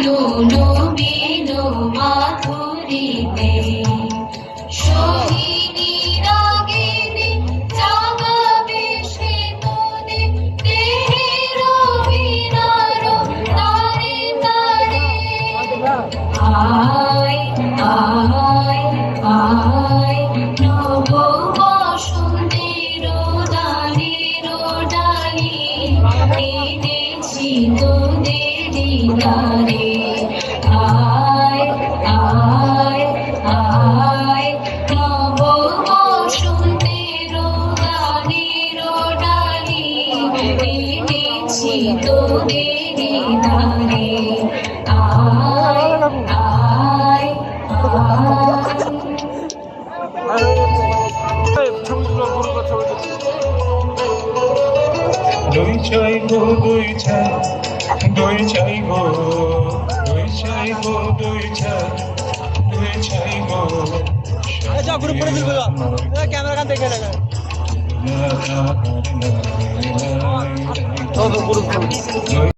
আলো নবীন মাধুরীতে সোহিনী রাগিনী জাগাবে সে তোরে দেহের বিনার তারে তারে আয় আয় আয় নব বসন্তের ডালির ডালি এনেছি তোদের দিদারে আয় আয় আয় নব বসন্তের ডালির ডালি এনেছি তোদের দিদারে আয় আয় দই চাইবো দই চাই দই চাইবো দই চাইবো দই চাই দই চাইবো আচ্ছা গ্রুপ করে দিল ক্যামেরা কান দেখে লাগা তো গ্রুপ